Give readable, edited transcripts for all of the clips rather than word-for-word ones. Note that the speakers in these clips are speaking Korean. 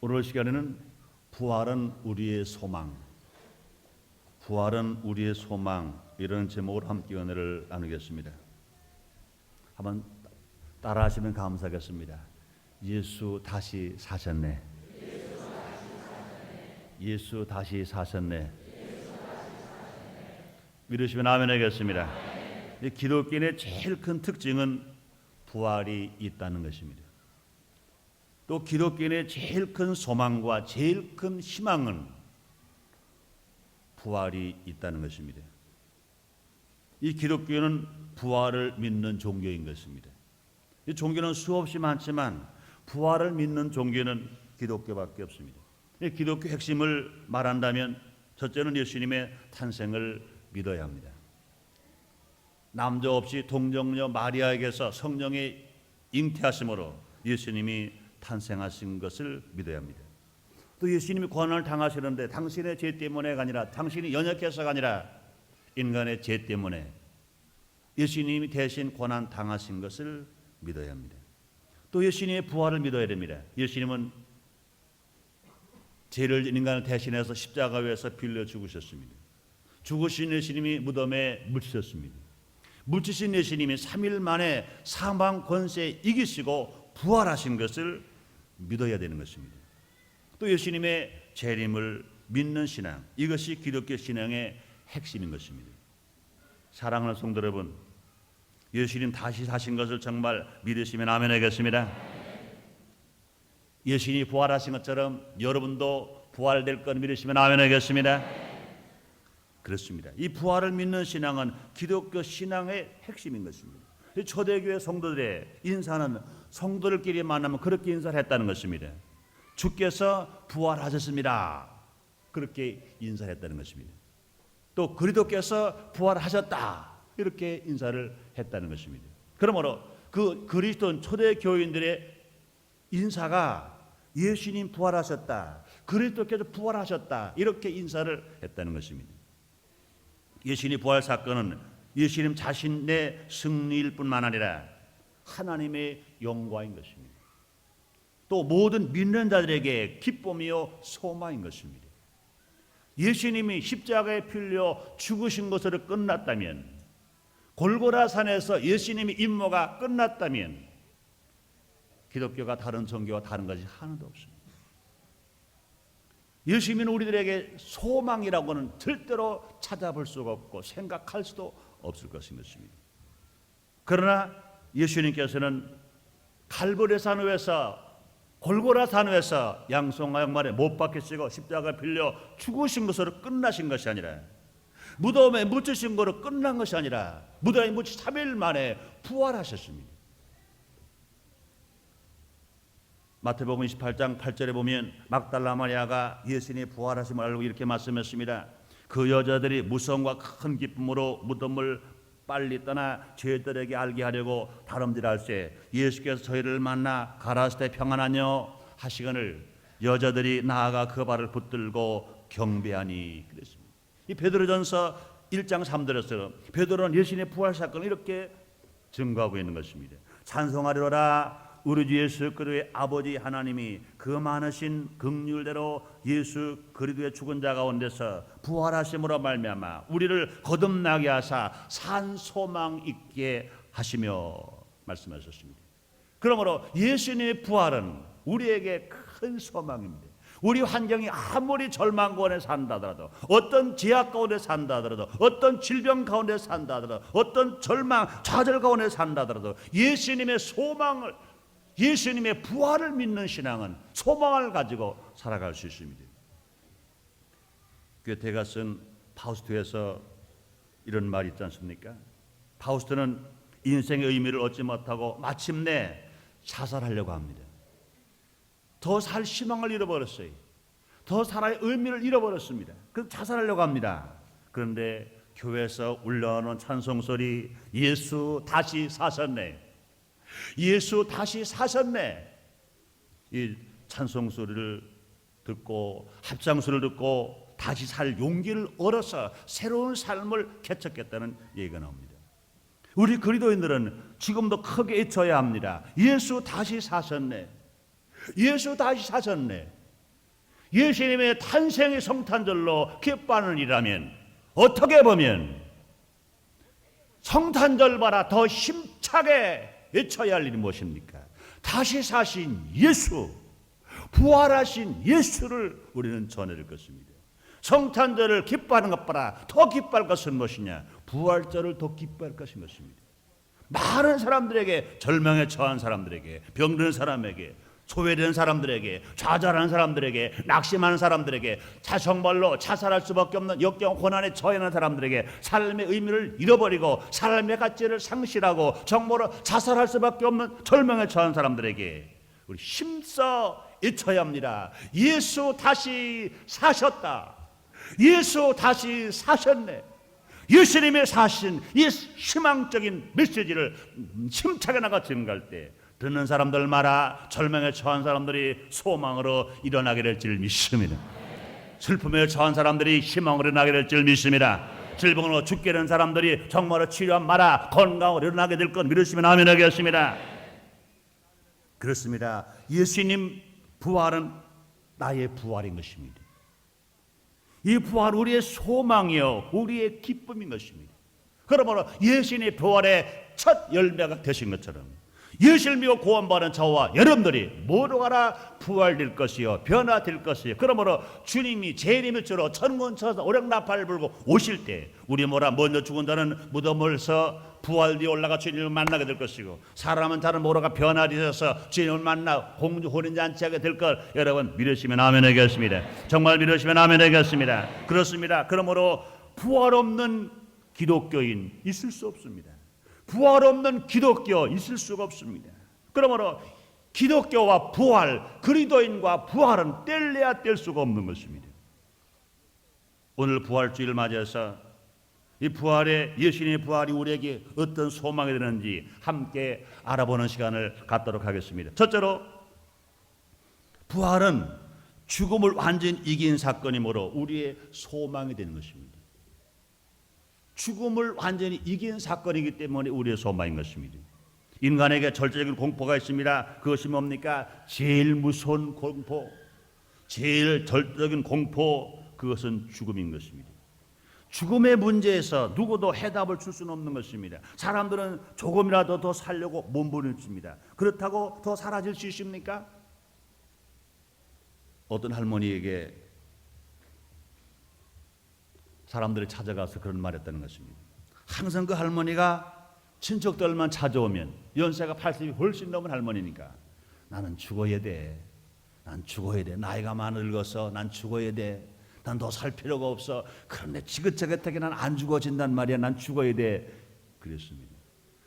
오늘 시간에는 부활은 우리의 소망, 부활은 우리의 소망 이런 제목으로 함께 은혜를 나누겠습니다. 한번 따라하시면 감사하겠습니다. 예수 다시 사셨네. 예수 다시 사셨네. 믿으시면 아멘 하겠습니다. 기독교인의 제일 큰 특징은 부활이 있다는 것입니다. 또 기독교인의 제일 큰 소망과 제일 큰 희망은 부활이 있다는 것입니다. 이 기독교는 부활을 믿는 종교인 것입니다. 이 종교는 수없이 많지만 부활을 믿는 종교는 기독교밖에 없습니다. 이 기독교 핵심을 말한다면 첫째는 예수님의 탄생을 믿어야 합니다. 남자 없이 동정녀 마리아에게서 성령의 잉태하심으로 예수님이 탄생하신 것을 믿어야 합니다. 또 예수님이 고난을 당하시는데 당신의 죄 때문에가 아니라 당신이 연약해서가 아니라 인간의 죄 때문에 예수님이 대신 고난 당하신 것을 믿어야 합니다. 또 예수님의 부활을 믿어야 됩니다. 예수님은 죄를 인간을 대신해서 십자가 위에서 빌려 죽으셨습니다. 죽으신 예수님이 무덤에 묻히셨습니다. 묻히신 예수님이 3일 만에 사망 권세 이기시고 부활하신 것을 믿어야 되는 것입니다. 또 예수님의 재림을 믿는 신앙, 이것이 기독교 신앙의 핵심인 것입니다. 사랑하는 성도 여러분, 예수님 다시 사신 것을 정말 믿으시면 아멘 하겠습니다. 예수님이 부활하신 것처럼 여러분도 부활될 것 믿으시면 아멘 하겠습니다. 그렇습니다. 이 부활을 믿는 신앙은 기독교 신앙의 핵심인 것입니다. 초대교회 성도들의 인사는 성도들끼리 만나면 그렇게 인사를 했다는 것입니다. 주께서 부활하셨습니다. 그렇게 인사를 했다는 것입니다. 또 그리스도께서 부활하셨다. 이렇게 인사를 했다는 것입니다. 그러므로 그 그리스도 초대교인들의 인사가 예수님 부활하셨다, 그리스도께서 부활하셨다 이렇게 인사를 했다는 것입니다. 예수님 부활 사건은 예수님 자신의 승리일 뿐만 아니라 하나님의 영광인 것입니다. 또 모든 믿는 자들에게 기쁨이요 소망인 것입니다. 예수님이 십자가에 필려 죽으신 것으로 끝났다면, 골고라 산에서 예수님의 임무가 끝났다면 기독교가 다른 종교와 다른 것이 하나도 없습니다. 예수님은 우리들에게 소망이라고는 절대로 찾아볼 수가 없고 생각할 수도 없을 것인 것입니다. 그러나 예수님께서는 갈보리 산 위에서, 골고라 산 위에서 양손과 양말에 못 박히시고 십자가에 빌려 죽으신 것으로 끝나신 것이 아니라, 무덤에 묻히신 것으로 끝난 것이 아니라 무덤에 묻히 3일 만에 부활하셨습니다. 마태복음 28장 8절에 보면 막달라 마리아가 예수님의 부활하심을 알고 이렇게 말씀했습니다. 그 여자들이 무서움과 큰 기쁨으로 무덤을 빨리 떠나 죄들에게 알게 하려고 다름질할세 예수께서 저희를 만나 가라사대 때 평안하뇨 하시거늘 여자들이 나아가 그 발을 붙들고 경배하니 그랬습니다. 이 베드로전서 1장 3절에서 베드로는 예수님의 부활 사건을 이렇게 증거하고 있는 것입니다. 찬송하리로라 우리 주 예수 그리스도의 아버지 하나님이 그 많으신 긍휼대로 예수 그리스도의 죽은 자 가운데서 부활하심으로 말미암아 우리를 거듭나게 하사 산 소망 있게 하시며 말씀하셨습니다. 그러므로 예수님의 부활은 우리에게 큰 소망입니다. 우리 환경이 아무리 절망 가운데 산다 하더라도, 어떤 제약 가운데 산다 하더라도, 어떤 질병 가운데 산다 하더라도, 어떤 절망 좌절 가운데 산다 하더라도 예수님의 소망을, 예수님의 부활을 믿는 신앙은 소망을 가지고 살아갈 수 있습니다. 괴테가 쓴 파우스트에서 이런 말이 있지 않습니까? 파우스트는 인생의 의미를 얻지 못하고 마침내 자살하려고 합니다. 더 살 희망을 잃어버렸어요. 더 살아의 의미를 잃어버렸습니다. 그래서 자살하려고 합니다. 그런데 교회에서 울려오는 찬송소리, 예수 다시 사셨네, 예수 다시 사셨네, 이 찬송소리를 듣고 합창소리를 듣고 다시 살 용기를 얻어서 새로운 삶을 개척했다는 얘기가 나옵니다. 우리 그리스도인들은 지금도 크게 외쳐야 합니다. 예수 다시 사셨네, 예수 다시 사셨네. 예수님의 탄생의 성탄절로 기뻐하는 일이라면 어떻게 보면 성탄절보다 더 힘차게 외쳐야 할 일이 무엇입니까? 다시 사신 예수, 부활하신 예수를 우리는 전해야 될 것입니다. 성탄절을 기뻐하는 것보다 더 기뻐할 것은 무엇이냐? 부활절을 더 기뻐할 것인 것입니다. 많은 사람들에게, 절망에 처한 사람들에게, 병든 사람에게, 소외된 사람들에게, 좌절하는 사람들에게, 낙심하는 사람들에게, 정말로 자살할 수밖에 없는 역경 고난에 처해 있는 사람들에게 삶의 의미를 잃어버리고 삶의 가치를 상실하고 정말로 자살할 수밖에 없는 절망에 처한 사람들에게 우리 힘써 외쳐야 합니다. 예수 다시 사셨다. 예수 다시 사셨네. 예수님의 사신 이 희망적인 메시지를 힘차게 나가 증가할 때 듣는 사람들마다 절망에 처한 사람들이 소망으로 일어나게 될 줄 믿습니다. 슬픔에 처한 사람들이 희망으로 일어나게 될 줄 믿습니다. 질병으로 죽게 된 사람들이 정말로 치료마다 건강으로 일어나게 될 것 믿으시면 아멘 하겠습니다. 그렇습니다. 예수님 부활은 나의 부활인 것입니다. 이 부활 우리의 소망이요 우리의 기쁨인 것입니다. 그러므로 예수님의 부활의 첫 열매가 되신 것처럼 예수를 믿고 구원받은 저와 여러분들이 모두가 부활될 것이요 변화될 것이요. 그러므로 주님이 재림의 주로 천군천사 오력나팔을 불고 오실 때 우리 먼저 죽은 자는 무덤에서 부활되어 올라가 주님을 만나게 될 것이고 사람은 다른 모두가 변화되어서 주님을 만나 공주 혼인잔치하게 될 것 여러분 믿으시면 아멘 하겠습니다. 정말 믿으시면 아멘 하겠습니다. 그렇습니다. 그러므로 부활 없는 기독교인 있을 수 없습니다. 부활 없는 기독교 있을 수가 없습니다. 그러므로 기독교와 부활, 그리스도인과 부활은 뗄래야 뗄 수가 없는 것입니다. 오늘 부활주의를 맞이해서 이 부활의 예수님의 부활이 우리에게 어떤 소망이 되는지 함께 알아보는 시간을 갖도록 하겠습니다. 첫째로 부활은 죽음을 완전히 이긴 사건이므로 우리의 소망이 되는 것입니다. 죽음을 완전히 이긴 사건이기 때문에 우리의 소망인 것입니다. 인간에게 절대적인 공포가 있습니다. 그것이 뭡니까? 제일 무서운 공포, 제일 절대적인 공포, 그것은 죽음인 것입니다. 죽음의 문제에서 누구도 해답을 줄 수는 없는 것입니다. 사람들은 조금이라도 더 살려고 몸부림칩니다. 그렇다고 더 사라질 수 있습니까? 어떤 할머니에게 사람들이 찾아가서 그런 말 했다는 것입니다. 항상 그 할머니가 친척들만 찾아오면 연세가 80이 훨씬 넘은 할머니니까 나는 죽어야 돼. 난 죽어야 돼. 나이가 많이 늙어서 난 죽어야 돼. 난 더 살 필요가 없어. 그런데 지긋지긋하게 난 안 죽어진단 말이야. 난 죽어야 돼. 그랬습니다.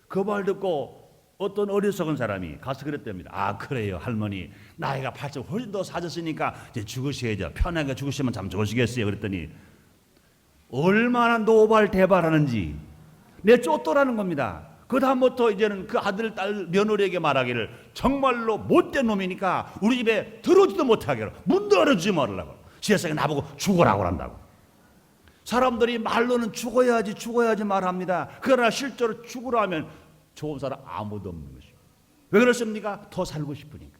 그 말 듣고 어떤 어리석은 사람이 가서 그랬답니다. 아 그래요 할머니 나이가 80 훨씬 더 사셨으니까 이제 죽으셔야죠. 편하게 죽으시면 참 좋으시겠어요. 그랬더니 얼마나 노발대발하는지 내 쫓더라는 겁니다. 그 다음부터 이제는 그 아들 딸 며느리에게 말하기를 정말로 못된 놈이니까 우리 집에 들어오지도 못하게 하라. 문도 열어주지 말라고. 세상에 나보고 죽으라고 한다고. 사람들이 말로는 죽어야지 말합니다. 그러나 실제로 죽으라면 좋은 사람 아무도 없는 것입니다. 왜 그렇습니까? 더 살고 싶으니까.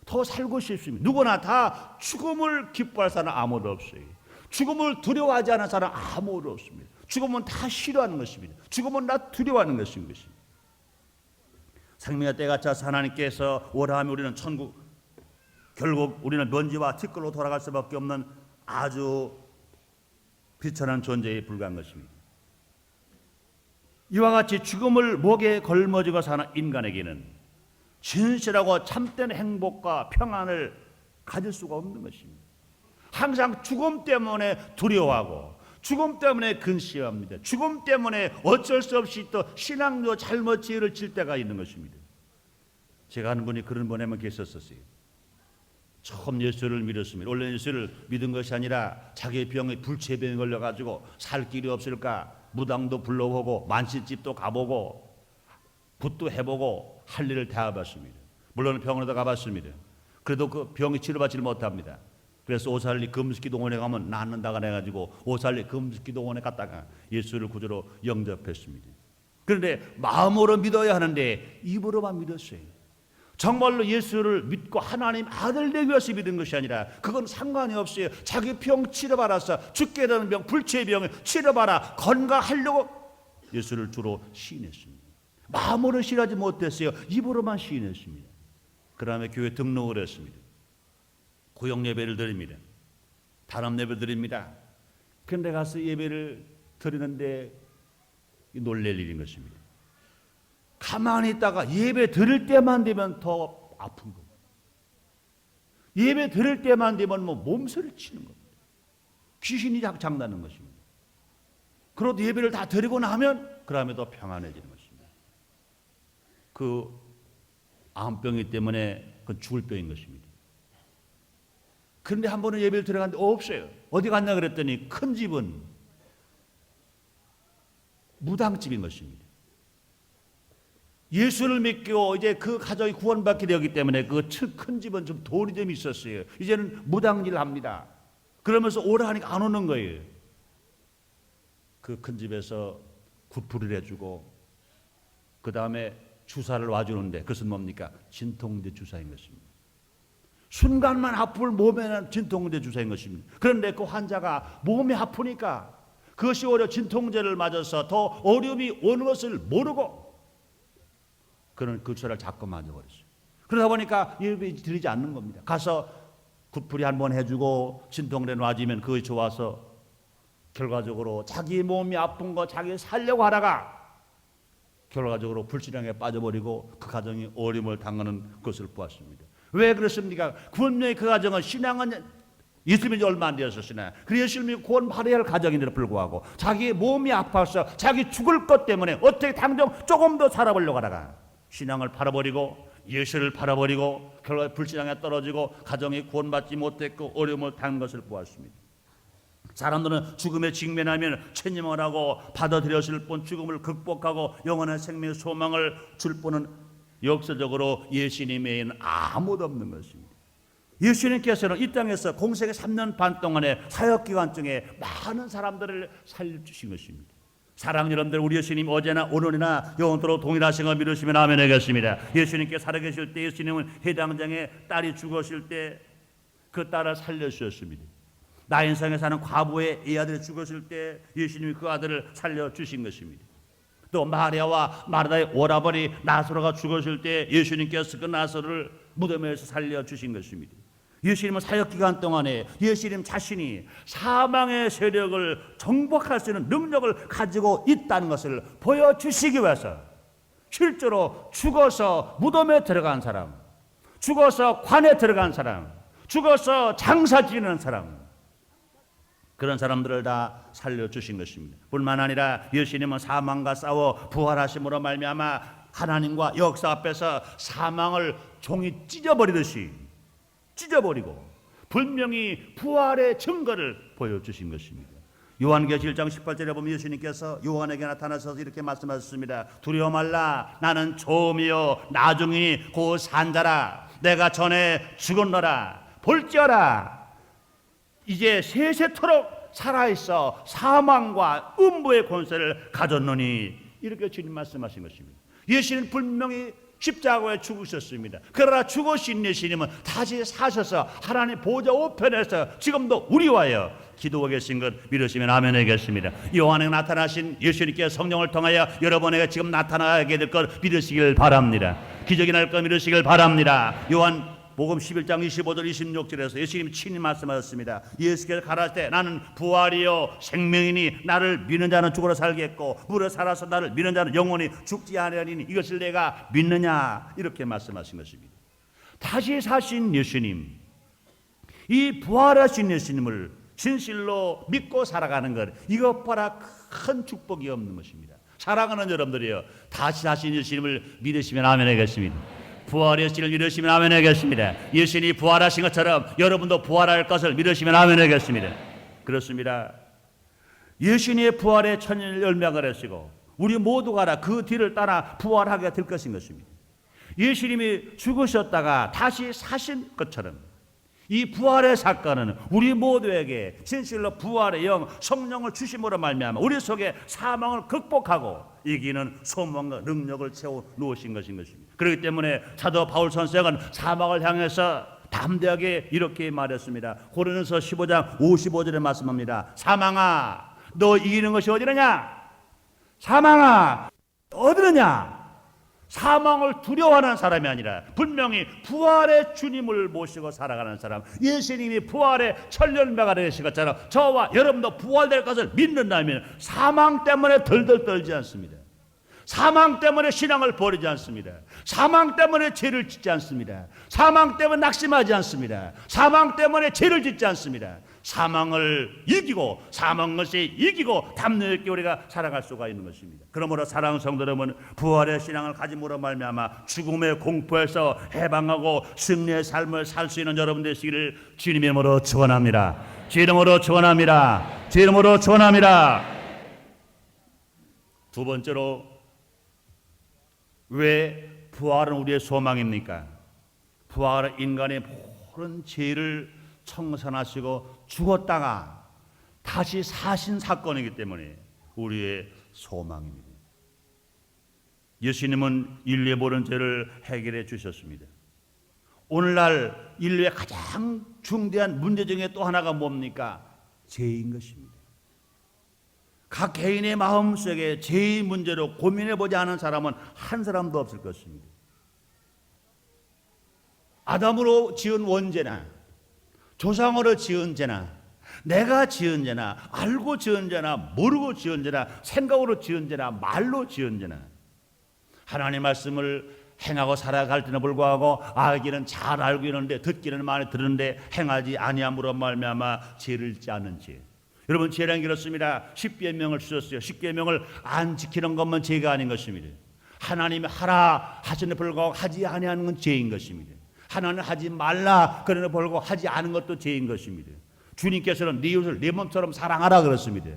더 살고 싶습니다. 누구나 다 죽음을 기뻐할 사람 아무도 없어요. 죽음을 두려워하지 않은 사람 아무도 없습니다. 죽음은 다 싫어하는 것입니다. 죽음은 다 두려워하는 것입니다. 생명의 때가 차서 하나님께서 오라 하면 우리는 천국, 결국 우리는 먼지와 티끌로 돌아갈 수밖에 없는 아주 비천한 존재에 불과한 것입니다. 이와 같이 죽음을 목에 걸머쥐고 사는 인간에게는 진실하고 참된 행복과 평안을 가질 수가 없는 것입니다. 항상 죽음 때문에 두려워하고 죽음 때문에 근심합니다. 죽음 때문에 어쩔 수 없이 또 신앙도 잘못 지혜를 질 때가 있는 것입니다. 제가 아는 분이 그런 분 한번 계셨었어요. 처음 예수를 믿었습니다. 원래 예수를 믿은 것이 아니라 자기의 병에 불치병에 걸려가지고 살 길이 없을까 무당도 불러보고 만신집도 가보고 굿도 해보고 할 일을 다 해봤습니다. 물론 병원에도 가봤습니다. 그래도 그 병이 치료받지 못합니다. 그래서 오살리 금식기도원에 가면 낫는다가 해가지고 오살리 금식기도원에 갔다가 예수를 구주로 영접했습니다. 그런데 마음으로 믿어야 하는데 입으로만 믿었어요. 정말로 예수를 믿고 하나님 아들 되기 위해서 믿은 것이 아니라 그건 상관이 없어요. 자기 병 치료받아서 죽게 되는 병, 불치의 병을 치료받아 건강하려고 예수를 주로 시인했습니다. 마음으로 시인하지 못했어요. 입으로만 시인했습니다. 그 다음에 교회 등록을 했습니다. 구역 예배를 드립니다. 단합 예배 드립니다. 그런데 가서 예배를 드리는데 놀랄 일인 것입니다. 가만히 있다가 예배 드릴 때만 되면 더 아픈 겁니다. 예배 드릴 때만 되면 뭐 몸서리를 치는 겁니다. 귀신이 장난하는 것입니다. 그러도 예배를 다 드리고 나면 그 다음에 더 평안해지는 것입니다. 그 암병이 때문에 그건 죽을 병인 것입니다. 그런데 한 번은 예배를 들어갔는데 없어요. 어디 갔나 그랬더니 큰 집은 무당집인 것입니다. 예수를 믿고 이제 그 가정이 구원받게 되었기 때문에 그 큰 집은 좀 돈이 좀 있었어요. 이제는 무당일을 합니다. 그러면서 오라 하니까 안 오는 거예요. 그 큰 집에서 구풀을 해주고 그 다음에 주사를 와주는데 그것은 뭡니까? 진통제 주사인 것입니다. 순간만 아플 몸에는 진통제 주사인 것입니다. 그런데 그 환자가 몸이 아프니까 그것이 오히려 진통제를 맞아서 더 어려움이 오는 것을 모르고 그는 그 주사를 자꾸 맞아버렸어요. 그러다 보니까 예배 드리지 않는 겁니다. 가서 구풀이 한번 해주고 진통제 놔주면 그것이 좋아서 결과적으로 자기 몸이 아픈 거 자기 살려고 하다가 결과적으로 불신앙에 빠져버리고 그 가정이 어려움을 당하는 것을 보았습니다. 왜 그렇습니까? 분명히 그 가정은 신앙은 예수 믿은 지 얼마 안 되었으나 그 예수 믿고 구원받아야 할 가정인데도 불구하고 자기 몸이 아파서 자기 죽을 것 때문에 어떻게 당장 조금 더 살아보려고 하다가 신앙을 팔아버리고 예수를 팔아버리고 결과 불신앙에 떨어지고 가정이 구원받지 못했고 어려움을 당한 것을 보았습니다. 사람들은 죽음에 직면하면 체념을 하고 받아들였을 뿐 죽음을 극복하고 영원한 생명의 소망을 줄 뿐은 역사적으로 예수님 외에는 아무도 없는 것입니다. 예수님께서는 이 땅에서 공생의 3년 반 동안의 사역기간 중에 많은 사람들을 살려주신 것입니다. 사랑하는 여러분들, 우리 예수님 어제나 오늘이나 영원토록 동일하신 걸 믿으시면 아멘 하겠습니다. 예수님께 살아계실 때 예수님은 해당장에 딸이 죽었을 때 그 딸을 살려주셨습니다. 나인성에 사는 과부의 이 아들이 죽었을 때 예수님이 그 아들을 살려주신 것입니다. 또 마리아와 마르다의 오라버니 나사로가 죽었을 때 예수님께서 그 나사로를 무덤에서 살려주신 것입니다. 예수님은 사역기간 동안에 예수님 자신이 사망의 세력을 정복할 수 있는 능력을 가지고 있다는 것을 보여주시기 위해서 실제로 죽어서 무덤에 들어간 사람, 죽어서 관에 들어간 사람, 죽어서 장사 지내는 사람, 그런 사람들을 다 살려주신 것입니다. 뿐만 아니라 예수님은 사망과 싸워 부활하심으로 말미암아 하나님과 역사 앞에서 사망을 종이 찢어버리듯이 찢어버리고 분명히 부활의 증거를 보여주신 것입니다. 요한계시록 1장 18절에 보면 예수님께서 요한에게 나타나셔서 이렇게 말씀하셨습니다. 두려워 말라. 나는 처음이요 나중이니 곧 산자라. 내가 전에 죽었노라. 볼지어라. 이제 세세토록 살아있어 사망과 음부의 권세를 가졌노니, 이렇게 주님 말씀하신 것입니다. 예수님은 분명히 십자가에 죽으셨습니다. 그러나 죽으신 예수님은 다시 사셔서 하나님 보좌 우편에서 지금도 우리와여 기도하고 계신 것 믿으시면 아멘 하겠습니다. 요한에 나타나신 예수님께 성령을 통하여 여러분에게 지금 나타나게 될 것 믿으시길 바랍니다. 기적이 날 것 믿으시길 바랍니다. 요한 복음 11장 25절 26절에서 예수님이 친히 말씀하셨습니다. 예수께서 가라사대 때 나는 부활이요 생명이니 나를 믿는 자는 죽어도 살겠고 물에 살아서 나를 믿는 자는 영원히 죽지 아니하리니 이것을 내가 믿느냐, 이렇게 말씀하신 것입니다. 다시 사신 예수님, 이 부활하신 예수님을 진실로 믿고 살아가는 것, 이것보다 큰 축복이 없는 것입니다. 사랑하는 여러분들이요, 다시 사신 예수님을 믿으시면 아멘 하겠습니다. 부활의 예수를 믿으시면 아멘 하겠습니다. 예수님이 부활하신 것처럼 여러분도 부활할 것을 믿으시면 아멘 하겠습니다. 그렇습니다. 예수님의 부활의 천일 열명을 하시고 우리 모두가 다 그 뒤를 따라 부활하게 될 것인 것입니다. 예수님이 죽으셨다가 다시 사신 것처럼 이 부활의 사건은 우리 모두에게 진실로 부활의 영 성령을 주심으로 말미암아 우리 속에 사망을 극복하고 이기는 소망과 능력을 채워 놓으신 것인 것입니다. 그렇기 때문에 사도 바울 선생은 사망을 향해서 담대하게 이렇게 말했습니다. 고린도서 15장 55절에 말씀합니다. 사망아, 너 이기는 것이 어디느냐? 사망아, 어디느냐? 사망을 두려워하는 사람이 아니라 분명히 부활의 주님을 모시고 살아가는 사람, 예수님이 부활의 천년배가 되신 것처럼 저와 여러분도 부활될 것을 믿는다면 사망 때문에 덜덜 떨지 않습니다. 사망 때문에 신앙을 버리지 않습니다. 사망 때문에 죄를 짓지 않습니다. 사망 때문에 낙심하지 않습니다. 사망 때문에 죄를 짓지 않습니다. 사망을 이기고 사망 것이 이기고 담력 있게 우리가 살아갈 수가 있는 것입니다. 그러므로 사랑하는 성도 여러분, 부활의 신앙을 가짐으로 말미암아 죽음의 공포에서 해방하고 승리의 삶을 살 수 있는 여러분 되시기를 주님의 이름으로 축원합니다. 주의 이름으로 축원합니다. 주의 이름으로 축원합니다. 두 번째로, 왜 부활은 우리의 소망입니까? 부활은 인간의 모든 죄를 청산하시고 죽었다가 다시 사신 사건이기 때문에 우리의 소망입니다. 예수님은 인류의 모든 죄를 해결해 주셨습니다. 오늘날 인류의 가장 중대한 문제 중에 또 하나가 뭡니까? 죄인 것입니다. 각 개인의 마음속에 죄의 문제로 고민해보지 않은 사람은 한 사람도 없을 것입니다. 아담으로 지은 원죄나 조상으로 지은 죄나 내가 지은 죄나 알고 지은 죄나 모르고 지은 죄나 생각으로 지은 죄나 말로 지은 죄나 하나님의 말씀을 행하고 살아갈 때는 불구하고 알기는 잘 알고 있는데 듣기는 많이 들었는데 행하지 아니함으로 말미암아 죄를 짓지 않은 죄. 여러분, 죄란 게 그렇습니다. 십계명을 주셨어요. 십계명을 안 지키는 것만 죄가 아닌 것입니다. 하나님이 하라 하시는 불구하고 하지 아니하는 건 죄인 것입니다. 하나님 하지 말라 그러는 불구하고 하지 않은 것도 죄인 것입니다. 주님께서는 네 이웃을 내 몸처럼 사랑하라 그랬습니다.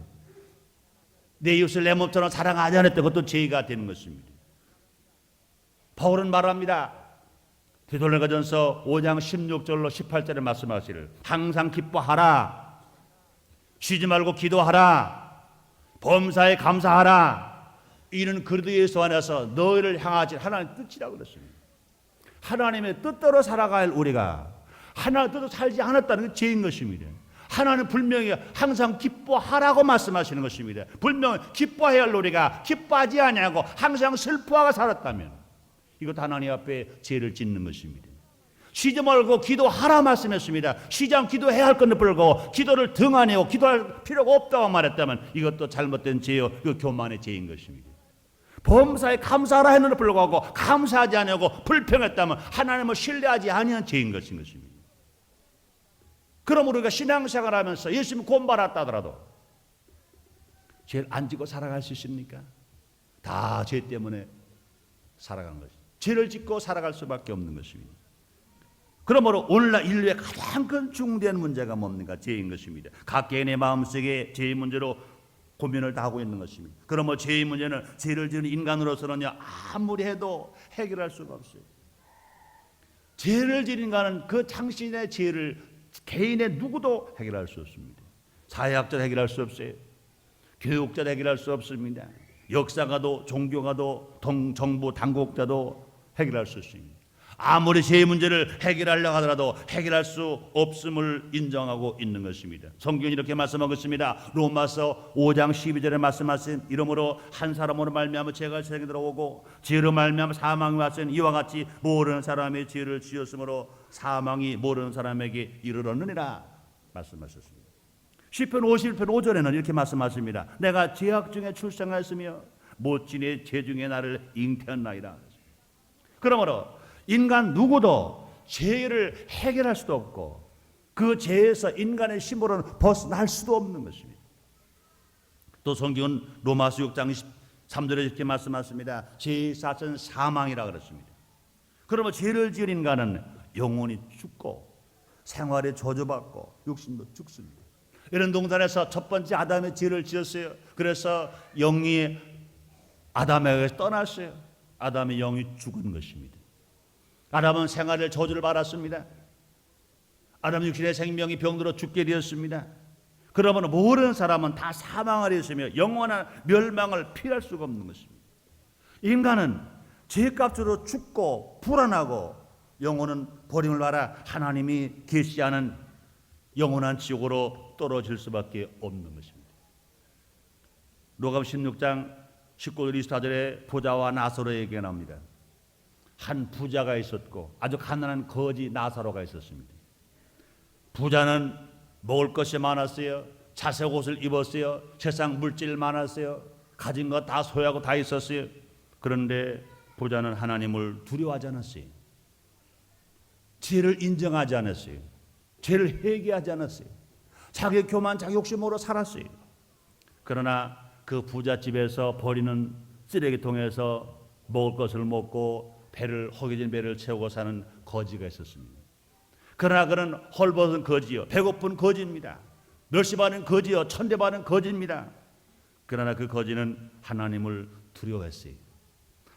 내 이웃을 내 몸처럼 사랑하지 않았던 것도 죄가 되는 것입니다. 바울은 말합니다. 데살로니가전서 5장 16절로 18절에 말씀하시를 항상 기뻐하라, 쉬지 말고 기도하라, 범사에 감사하라. 이는 그리스도 예수 안에서 너희를 향하신 하나님의 뜻이라고 그랬습니다. 하나님의 뜻대로 살아갈 우리가 하나님의 뜻대로 살지 않았다는 게 죄인 것입니다. 하나님은 분명히 항상 기뻐하라고 말씀하시는 것입니다. 분명히 기뻐해야 할 우리가 기뻐하지 아니하고 항상 슬퍼하고 살았다면 이것도 하나님 앞에 죄를 짓는 것입니다. 쉬지 말고 기도하라 말씀했습니다. 쉬지 않고 기도해야 할 건데 불구하고 기도를 등한히하고 기도할 필요가 없다고 말했다면 이것도 잘못된 죄요, 그 교만의 죄인 것입니다. 범사에 감사하라 했는데 불구하고 감사하지 아니하고 불평했다면 하나님을 신뢰하지 아니한 죄인 것인 것입니다. 그럼 우리가 신앙생활하면서 예수님 구원받았다 하더라도 죄를 안 지고 살아갈 수 있습니까? 다 죄 때문에 살아간 것입니다. 죄를 짓고 살아갈 수밖에 없는 것입니다. 그러므로 오늘날 인류의 가장 큰 중대한 문제가 뭡니까? 죄인 것입니다. 각 개인의 마음속에 죄의 문제로 고민을 다 하고 있는 것입니다. 그러므로 죄의 문제는 죄를 지은 인간으로서는요 아무리 해도 해결할 수가 없어요. 죄를 지은 인간은 그 당신의 죄를 개인의 누구도 해결할 수 없습니다. 사회학자도 해결할 수 없어요. 교육자도 해결할 수 없습니다. 역사가도 종교가도 정부 당국자도 해결할 수 없습니다. 아무리 죄의 문제를 해결하려고 하더라도 해결할 수 없음을 인정하고 있는 것입니다. 성경이 이렇게 말씀하고 있습니다. 로마서 5장 12절에 말씀하신 이러므로 한 사람으로 말미암아 죄가 세상에 들어오고 죄로 말미암아 사망이 왔으니 이와 같이 모르는 사람의 죄를 지었으므로 사망이 모르는 사람에게 이르렀느니라 말씀하셨습니다. 시편 51편 5절에는 이렇게 말씀하십니다. 내가 죄악 중에 출생하였으며 못지니 죄 중에 나를 잉태한나이다. 그러므로 인간 누구도 죄를 해결할 수도 없고 그 죄에서 인간의 힘으로는 벗어날 수도 없는 것입니다. 또 성경은 로마서 6장 3절에 이렇게 말씀하십니다. 죄의 사천 사망이라 그랬습니다. 그러면 죄를 지은 인간은 영원히 죽고 생활에 저주받고 육신도 죽습니다. 이런 동산에서 첫 번째 아담의 죄를 지었어요. 그래서 영이 아담에게서 떠났어요. 아담의 영이 죽은 것입니다. 아담은 생활의 저주를 받았습니다. 아담 육신의 생명이 병들어 죽게 되었습니다. 그러면 모든 사람은 다 사망을 했으며 영원한 멸망을 피할 수가 없는 것입니다. 인간은 죄값으로 죽고 불안하고 영혼은 버림을 받아 하나님이 계시지 않은 영원한 지옥으로 떨어질 수밖에 없는 것입니다. 누가복음 16장 19절 24절에 부자와 나사로에게 나옵니다. 한 부자가 있었고 아주 가난한 거지 나사로가 있었습니다. 부자는 먹을 것이 많았어요. 자색 옷을 입었어요. 세상 물질 많았어요. 가진 거 다 소유하고 다 있었어요. 그런데 부자는 하나님을 두려워하지 않았어요. 죄를 인정하지 않았어요. 죄를 회개하지 않았어요. 자기 교만, 자기 욕심으로 살았어요. 그러나 그 부잣집에서 버리는 쓰레기통에서 먹을 것을 먹고 허기진 배를 채우고 사는 거지가 있었습니다. 그러나 그는 헐벗은 거지요, 배고픈 거지입니다. 멸시받는 거지요, 천대받는 거지입니다. 그러나 그 거지는 하나님을 두려워했어요.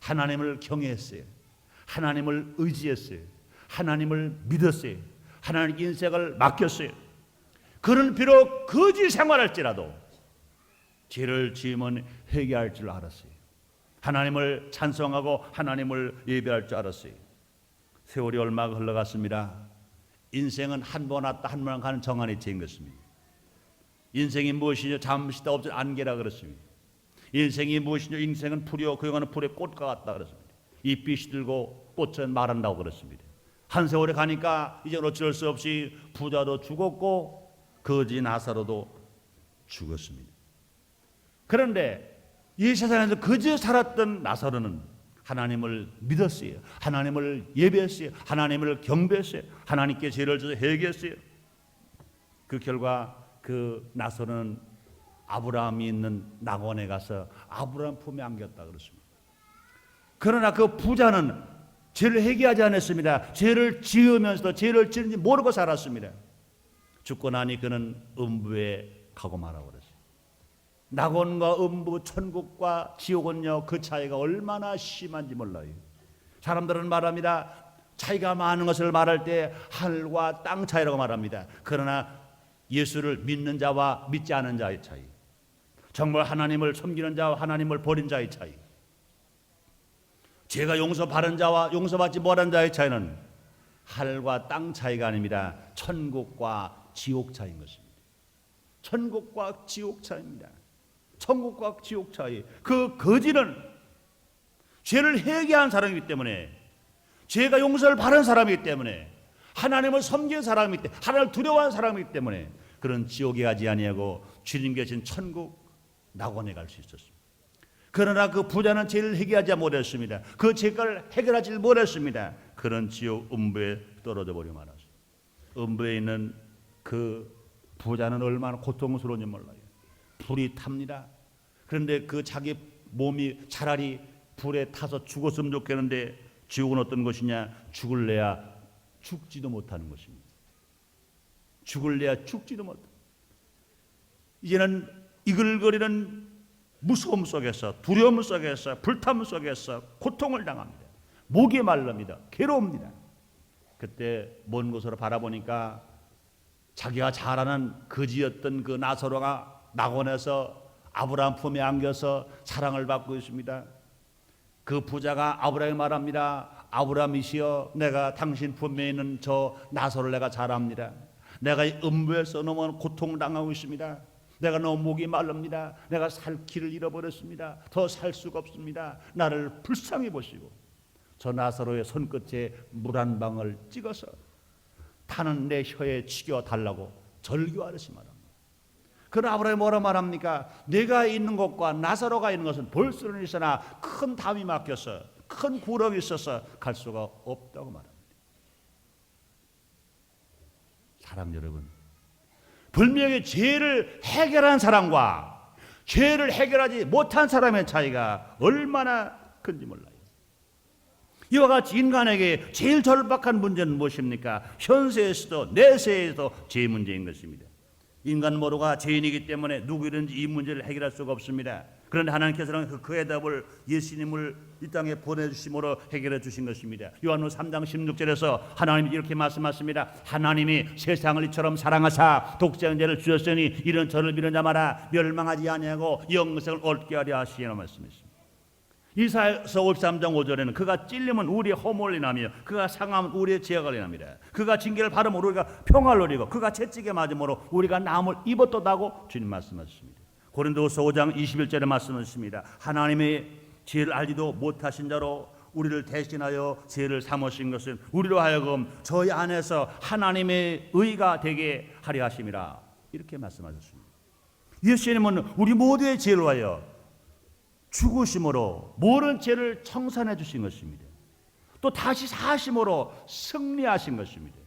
하나님을 경외했어요. 하나님을 의지했어요. 하나님을 믿었어요. 하나님 인생을 맡겼어요. 그는 비록 거지 생활할지라도 죄를 지으면 회개할 줄 알았어요. 하나님을 찬송하고 하나님을 예배할 줄 알았어요. 세월이 얼마가 흘러갔습니다. 인생은 한 번 왔다 한 번 가는 정한이 죄인 것입니다. 인생이 무엇이냐? 잠시도 없을 안개라 그렇습니다. 인생이 무엇이냐? 인생은 풀이요 고용하는 풀의 꽃과 같다 그렇습니다. 잎이 들고 꽃은 마른다고 그렇습니다. 한 세월에 가니까 이제 어쩔 수 없이 부자도 죽었고 거지 나사로도 죽었습니다. 그런데 이 세상에서 그저 살았던 나사로는 하나님을 믿었어요. 하나님을 예배했어요. 하나님을 경배했어요. 하나님께 죄를 져서 회개했어요. 그 결과 그 나사로는 아브라함이 있는 낙원에 가서 아브라함 품에 안겼다 그렇습니다. 그러나 그 부자는 죄를 회개하지 않았습니다. 죄를 지으면서도 죄를 지는지 모르고 살았습니다. 죽고 나니 그는 음부에 가고 말하고 그랬어요. 낙원과 음부, 천국과 지옥은요, 그 차이가 얼마나 심한지 몰라요. 사람들은 말합니다. 차이가 많은 것을 말할 때 하늘과 땅 차이라고 말합니다. 그러나 예수를 믿는 자와 믿지 않은 자의 차이, 정말 하나님을 섬기는 자와 하나님을 버린 자의 차이, 죄가 용서받은 자와 용서받지 못한 자의 차이는 하늘과 땅 차이가 아닙니다. 천국과 지옥 차이인 것입니다. 천국과 지옥 차이입니다. 천국과 지옥 차이. 그 거지는 죄를 회개한 사람이기 때문에, 죄가 용서를 받은 사람이기 때문에, 하나님을 섬긴 사람이기 때문에, 하나님을 두려워하는 사람이기 때문에 그런 지옥에 가지 아니하고 주님 계신 천국 낙원에 갈 수 있었습니다. 그러나 그 부자는 죄를 해결하지 못했습니다. 그 죄를 해결하지 못했습니다. 그런 지옥 음부에 떨어져 버려 말았어요. 음부에 있는 그 부자는 얼마나 고통스러운지 몰라요. 불이 탑니다. 그런데 그 자기 몸이 차라리 불에 타서 죽었으면 좋겠는데 지옥은 어떤 것이냐? 죽을래야 죽지도 못하는 것입니다. 죽을래야 죽지도 못하는. 이제는 이글거리는 무서움 속에서, 두려움 속에서, 불탐 속에서 고통을 당합니다. 목이 말릅니다. 괴로웁니다. 그때 먼 곳으로 바라보니까 자기가 잘 아는 거지였던 그 나사로가 낙원에서 아브라함 품에 안겨서 사랑을 받고 있습니다. 그 부자가 아브라함에 말합니다. 아브라함이시여, 내가 당신 품에 있는 저 나사로를 내가 잘 압니다. 내가 이 음부에서 너무 고통당하고 있습니다. 내가 너무 목이 마릅니다. 내가 살 길을 잃어버렸습니다. 더 살 수가 없습니다. 나를 불쌍히 보시고 저 나사로의 손끝에 물 한 방울 찍어서 타는 내 혀에 치겨달라고 절규하듯이 말합니다. 그러나 아브라함이 뭐라 말합니까? 내가 있는 곳과 나사로가 있는 것은 볼 수는 있으나 큰 담이 막혀서, 큰 구렁이 있어서 갈 수가 없다고 말합니다. 사랑 여러분, 분명히 죄를 해결한 사람과 죄를 해결하지 못한 사람의 차이가 얼마나 큰지 몰라요. 이와 같이 인간에게 제일 절박한 문제는 무엇입니까? 현세에서도 내세에서도 죄 문제인 것입니다. 인간 모두가 죄인이기 때문에 누구든지 이 문제를 해결할 수가 없습니다. 그런데 하나님께서는 그의 답을 예수님을 이 땅에 보내주심으로 해결해 주신 것입니다. 요한복음 3장 16절에서 하나님이 이렇게 말씀하십니다. 하나님이 세상을 이처럼 사랑하사 독생자를 주셨으니 이런 저를 믿는 자마다 멸망하지 아니하고 영생을 얻게 하려 하시니라 말씀했습니다. 이사야서 53장 5절에는 그가 찔리면 우리의 허물을 인하며 그가 상하면 우리의 죄악을 인합니다. 그가 징계를 받으면 우리가 평화를 누리고 그가 채찍에 맞음으로 우리가 나음을 입었다고 주님 말씀하셨습니다. 고린도서 5장 21절에 말씀하십니다. 하나님의 죄를 알지도 못하신 자로 우리를 대신하여 죄를 삼으신 것은 우리로 하여금 저희 안에서 하나님의 의가 되게 하려 하심이라 이렇게 말씀하셨습니다. 예수님은 우리 모두의 죄를 위하여 죽으심으로 모든 죄를 청산해 주신 것입니다. 또 다시 사심으로 승리하신 것입니다.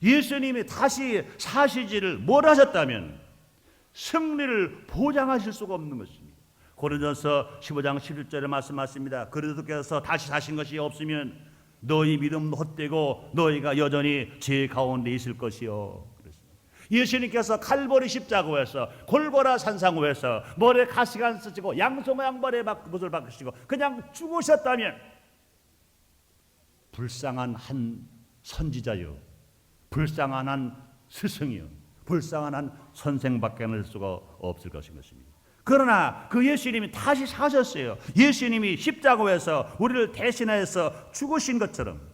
예수님이 다시 사시지를 못하셨다면 승리를 보장하실 수가 없는 것입니다. 고린도전서 15장 11절에 말씀하십니다. 그리스도께서 다시 사신 것이 없으면 너희 믿음도 헛되고 너희가 여전히 죄 가운데 있을 것이요. 예수님께서 칼보리 십자가에서 골고라 산상우에서 머리에 가시가 안 쓰시고 양손과 양발에 못을 박으시고 그냥 죽으셨다면 불쌍한 한 선지자요, 불쌍한 한 스승이요, 불쌍한 한 선생밖에 될 수가 없을 것입니다. 그러나 그 예수님이 다시 사셨어요. 예수님이 십자가에서 우리를 대신해서 죽으신 것처럼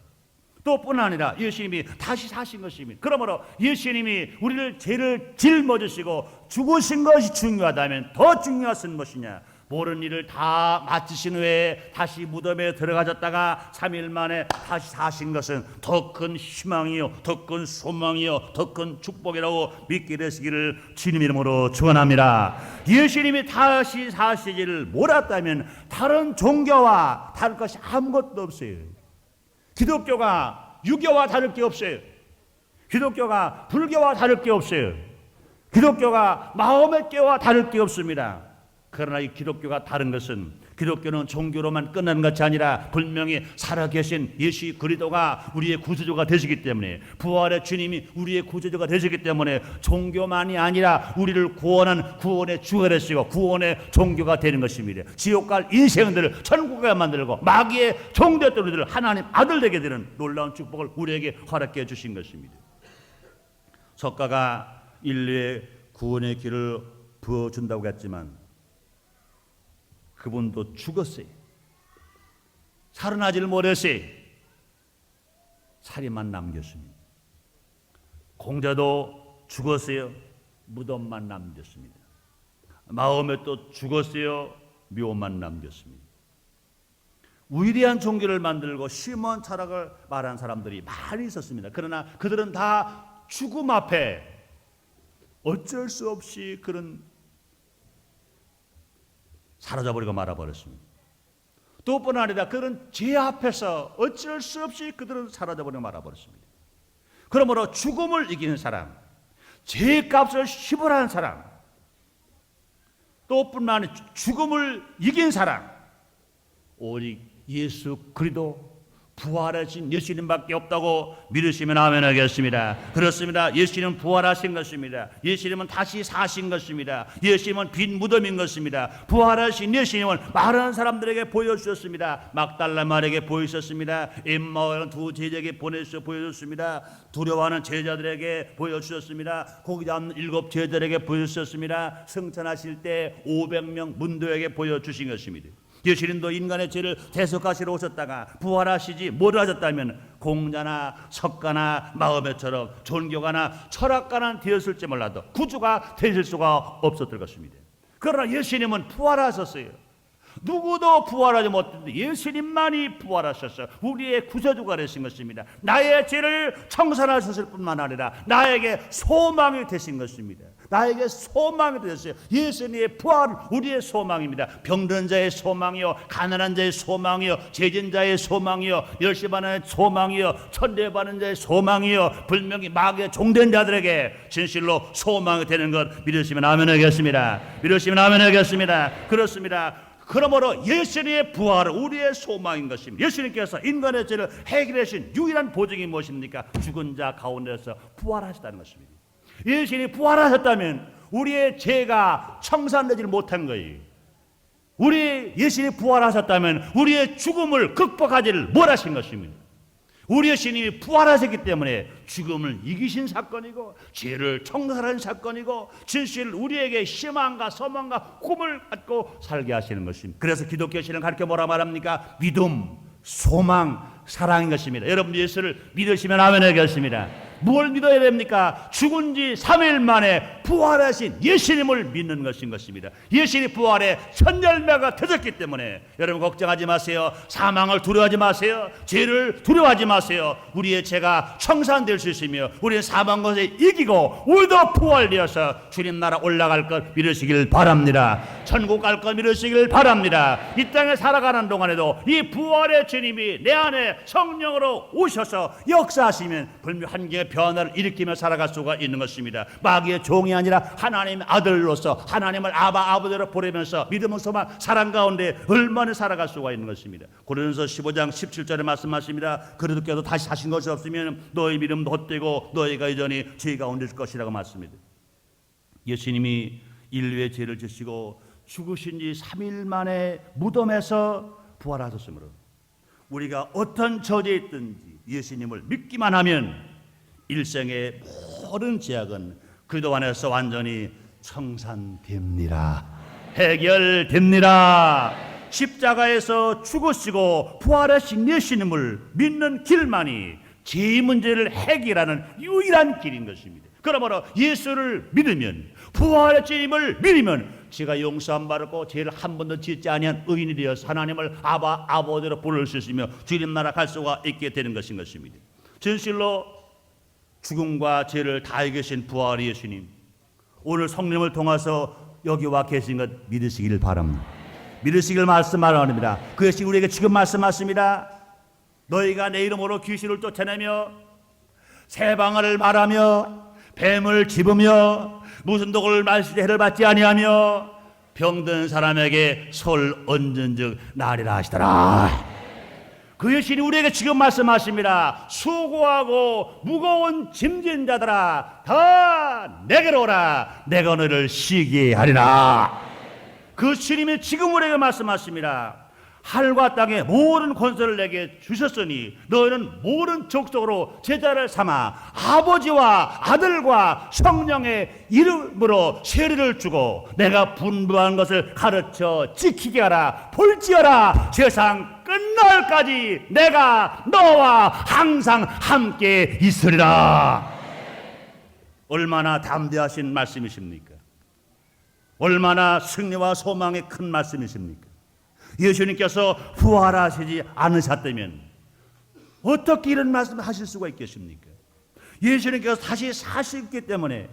또 뿐 아니라 예수님이 다시 사신 것입니다. 그러므로 예수님이 우리를 죄를 짊어지시고 죽으신 것이 중요하다면 더 중요한 것은 무엇이냐? 모든 일을 다 마치신 후에 다시 무덤에 들어가셨다가 3일 만에 다시 사신 것은 더 큰 희망이요, 더 큰 소망이요, 더 큰 축복이라고 믿게 되시기를 주님 이름으로 축원합니다. 예수님이 다시 사시지를 몰랐다면 다른 종교와 다를 것이 아무것도 없어요. 기독교가 유교와 다를 게 없어요. 기독교가 불교와 다를 게 없어요. 기독교가 마음의 깨와 다를 게 없습니다. 그러나 이 기독교가 다른 것은 기독교는 종교로만 끝나는 것이 아니라 분명히 살아계신 예수 그리스도가 우리의 구주주가 되시기 때문에, 부활의 주님이 우리의 구주주가 되시기 때문에 종교만이 아니라 우리를 구원한 구원의 주가 되시고 구원의 종교가 되는 것입니다. 지옥 갈 인생들을 천국에 만들고 마귀의 종됐던 우리들을 하나님 아들 되게 되는 놀라운 축복을 우리에게 허락해 주신 것입니다. 석가가 인류의 구원의 길을 부어준다고 했지만 그분도 죽었어요. 살아나지를 못했어요. 살인만 남겼습니다. 공자도 죽었어요. 무덤만 남겼습니다. 마음에 또 죽었어요. 묘만 남겼습니다. 위대한 종교를 만들고 심오한 철학을 말한 사람들이 많이 있었습니다. 그러나 그들은 다 죽음 앞에 어쩔 수 없이 그런 사라져버리고 말아버렸습니다. 또 뿐 아니라 그런 죄 앞에서 어쩔 수 없이 그들은 사라져버리고 말아버렸습니다. 그러므로 죽음을 이기는 사람, 죄값을 지불하는 사람, 또 뿐만 아니라 죽음을 이긴 사람, 오직 예수 그리스도 부활하신 예수님밖에 없다고 믿으시면 아멘 하겠습니다. 그렇습니다. 예수님은 부활하신 것입니다. 예수님은 다시 사신 것입니다. 예수님은 빈 무덤인 것입니다. 부활하신 예수님은 많은 사람들에게 보여주셨습니다. 막달라 마리아에게 보여주셨습니다. 엠마오의 두 제자에게 보여주셨습니다. 두려워하는 제자들에게 보여주셨습니다. 고기 잡는 7 제자들에게 보여주셨습니다. 승천하실 때 500명 문도에게 보여주신 것입니다. 예수님도 인간의 죄를 대속하시러 오셨다가 부활하시지 못하셨다면 공자나 석가나 마음에처럼 종교가나 철학가나 되었을지 몰라도 구주가 되실 수가 없었을 것입니다. 그러나 예수님은 부활하셨어요. 누구도 부활하지 못했는데 예수님만이 부활하셨어요. 우리의 구세주가 되신 것입니다. 나의 죄를 청산하셨을 뿐만 아니라 나에게 소망이 되신 것입니다. 나에게 소망이 되셨어요. 예수님의 부활은 우리의 소망입니다. 병든 자의 소망이요, 가난한 자의 소망이요, 죄진 자의 소망이요, 열심하는 소망이요, 천대받는 자의 소망이요, 불명히 마귀의 종된 자들에게 진실로 소망이 되는 것 믿으시면 아멘 하겠습니다. 믿으시면 아멘 하겠습니다. 그렇습니다. 그러므로 예수님의 부활은 우리의 소망인 것입니다. 예수님께서 인간의 죄를 해결하신 유일한 보증이 무엇입니까? 죽은 자 가운데서 부활하셨다는 것입니다. 예수님이 부활하셨다면 우리의 죄가 청산되지 못한 거예요. 우리 예수님이 부활하셨다면 우리의 죽음을 극복하지를 못하신 것입니다. 우리 예수님이 부활하셨기 때문에 죽음을 이기신 사건이고 죄를 청산하는 사건이고 진실 우리에게 희망과 소망과 꿈을 갖고 살게 하시는 것입니다. 그래서 기독교 신앙 가르쳐 뭐라 말합니까? 믿음, 소망, 사랑인 것입니다. 여러분 예수를 믿으시면 아멘 하겠습니다. 뭘 믿어야 됩니까? 죽은 지 3일 만에 부활하신 예수님을 믿는 것인 것입니다. 예수님이 부활의 첫 열매가 되셨기 때문에 여러분 걱정하지 마세요. 사망을 두려워하지 마세요. 죄를 두려워하지 마세요. 우리의 죄가 청산될 수 있으며 우리는 사망 것에 이기고 우리도 부활되어서 주님 나라 올라갈 것 믿으시길 바랍니다. 천국 갈 것 믿으시길 바랍니다. 이 땅에 살아가는 동안에도 이 부활의 주님이 내 안에 성령으로 오셔서 역사하시면 분명 한계의 변화를 일으키며 살아갈 수가 있는 것입니다. 마귀의 종이 아니라 하나님의 아들로서 하나님을 아버지로 부르면서 믿음과 소망 사랑 가운데 얼마나 살아갈 수가 있는 것입니다. 고린도서 15장 17절에 말씀하십니다. 그래도 께도 다시 사신 것이 없으면 너희 믿음도 헛되고 너희가 여전히 죄 가운데 있을 것이라고 말씀입니다. 예수님이 인류의 죄를 지시고 죽으신 지 3일 만에 무덤에서 부활하셨으므로 우리가 어떤 처지에 있든지 예수님을 믿기만 하면 일생의 모든 죄악은 그도 안에서 완전히 청산됩니다. 해결됩니다. 십자가에서 죽으시고 부활하신 예수님을 믿는 길만이 죄 문제를 해결하는 유일한 길인 것입니다. 그러므로 예수를 믿으면 부활의 주님을 믿으면 죄가 용서함 받고 죄를 한 번도 짓지 아니한 의인이 되어서 하나님을 아버지로 부를 수 있으며 주님 나라 갈 수가 있게 되는 것인 것입니다. 진실로 죽음과 죄를 다 이기신 부활의 예수님, 오늘 성령을 통해서 여기 와 계신 것 믿으시기를 바랍니다. 믿으시길 말씀하랍니다. 그것이 우리에게 지금 말씀하십니다. 너희가 내 이름으로 귀신을 쫓아내며 새방아를 말하며 뱀을 집으며 무슨 독을 마시되 해를 받지 아니하며 병든 사람에게 손을 얹은즉 나리라 하시더라. 그 예수님이 우리에게 지금 말씀하십니다. 수고하고 무거운 짐진 자들아 다 내게로 오라. 내가 너를 쉬게 하리라. 그 주님이 지금 우리에게 말씀하십니다. 하늘과 땅의 모든 권세를 내게 주셨으니 너희는 모든 족속으로 제자를 삼아 아버지와 아들과 성령의 이름으로 세례를 주고 내가 분부한 것을 가르쳐 지키게 하라. 볼지어다 세상 끝날까지 내가 너와 항상 함께 있으리라. 얼마나 담대하신 말씀이십니까? 얼마나 승리와 소망의 큰 말씀이십니까? 예수님께서 부활하시지 않으셨다면 어떻게 이런 말씀을 하실 수가 있겠습니까? 예수님께서 다시 사셨기 때문에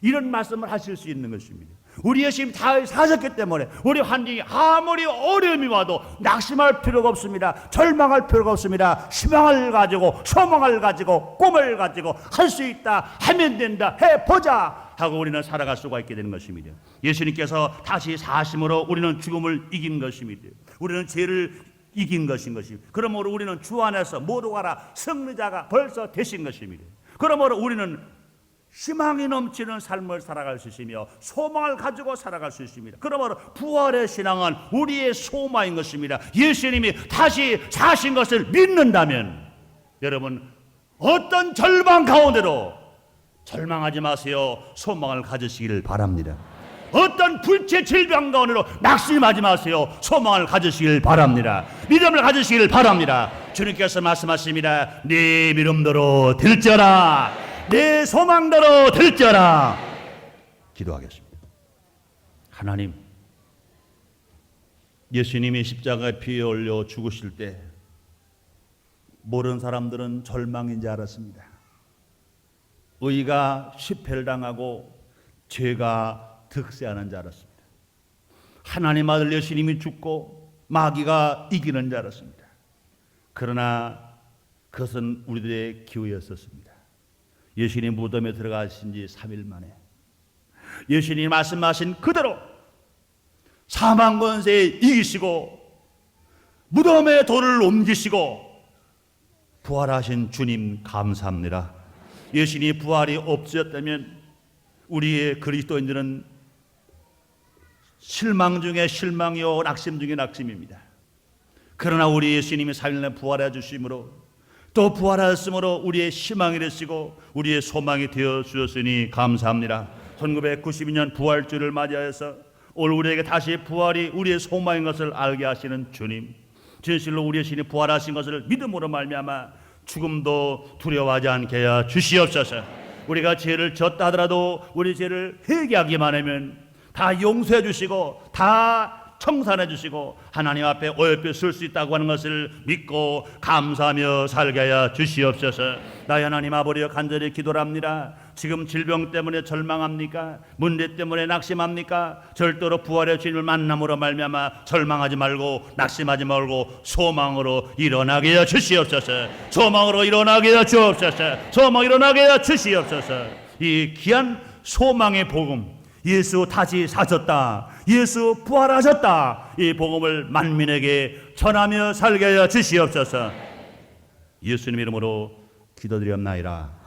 이런 말씀을 하실 수 있는 것입니다. 우리 예수님 다 사셨기 때문에 우리 환경이 아무리 어려움이 와도 낙심할 필요가 없습니다. 절망할 필요가 없습니다. 희망을 가지고 소망을 가지고 꿈을 가지고 할 수 있다, 하면 된다, 해보자 하고 우리는 살아갈 수가 있게 되는 것입니다. 예수님께서 다시 사심으로 우리는 죽음을 이긴 것입니다. 우리는 죄를 이긴 것인 것입니다. 그러므로 우리는 주 안에서 모두가 다 승리자가 벌써 되신 것입니다. 그러므로 우리는 희망이 넘치는 삶을 살아갈 수 있으며 소망을 가지고 살아갈 수 있습니다. 그러므로 부활의 신앙은 우리의 소망인 것입니다. 예수님이 다시 사신 것을 믿는다면 여러분 어떤 절망 가운데로 절망하지 마세요. 소망을 가지시기를 바랍니다. 어떤 불체 질병 가운데로 낙심하지 마세요. 소망을 가지시길 바랍니다. 믿음을 가지시길 바랍니다. 주님께서 말씀하십니다. 네 믿음대로 될지어다. 내 소망대로 될지어다. 기도하겠습니다. 하나님, 예수님이 십자가에 피 흘려 죽으실 때 모르는 사람들은 절망인 줄 알았습니다. 의가 실패를 당하고 죄가 득세하는 줄 알았습니다. 하나님 아들 예수님이 죽고 마귀가 이기는 줄 알았습니다. 그러나 그것은 우리들의 기회였었습니다. 예수님 무덤에 들어가신 지 3일 만에 예수님이 말씀하신 그대로 사망 권세에 이기시고 무덤의 돌을 옮기시고 부활하신 주님 감사합니다. 예수님이 부활이 없으셨다면 우리의 그리스도인들은 실망 중에 실망이요 낙심 중에 낙심입니다. 그러나 우리 예수님이 3일 내 부활해 주심으로 또 부활하였으므로 우리의 희망이 되시고 우리의 소망이 되어 주셨으니 감사합니다. 1992년 부활주를 맞이하여서 오늘 우리에게 다시 부활이 우리의 소망인 것을 알게 하시는 주님, 진실로 우리의 신이 부활하신 것을 믿음으로 말미암아 죽음도 두려워하지 않게 하여 주시옵소서. 우리가 죄를 졌다 하더라도 우리 죄를 회개하기만 하면 다 용서해 주시고 다 청산해 주시고 하나님 앞에 어여삐 쓸 수 있다고 하는 것을 믿고 감사하며 살게 하여 주시옵소서. 나의 하나님 아버지여 간절히 기도합니다. 지금 질병 때문에 절망합니까? 문제 때문에 낙심합니까? 절대로 부활의 주님을 만남으로 말미암아 절망하지 말고 낙심하지 말고 소망으로 일어나게 하여 주시옵소서. 소망으로 일어나게 하여 주옵소서. 소망 일어나게 하여 주시옵소서. 이 귀한 소망의 복음, 예수 다시 사셨다, 예수 부활하셨다, 이 복음을 만민에게 전하며 살게 하여 주시옵소서. 예수님 이름으로 기도드리옵나이다.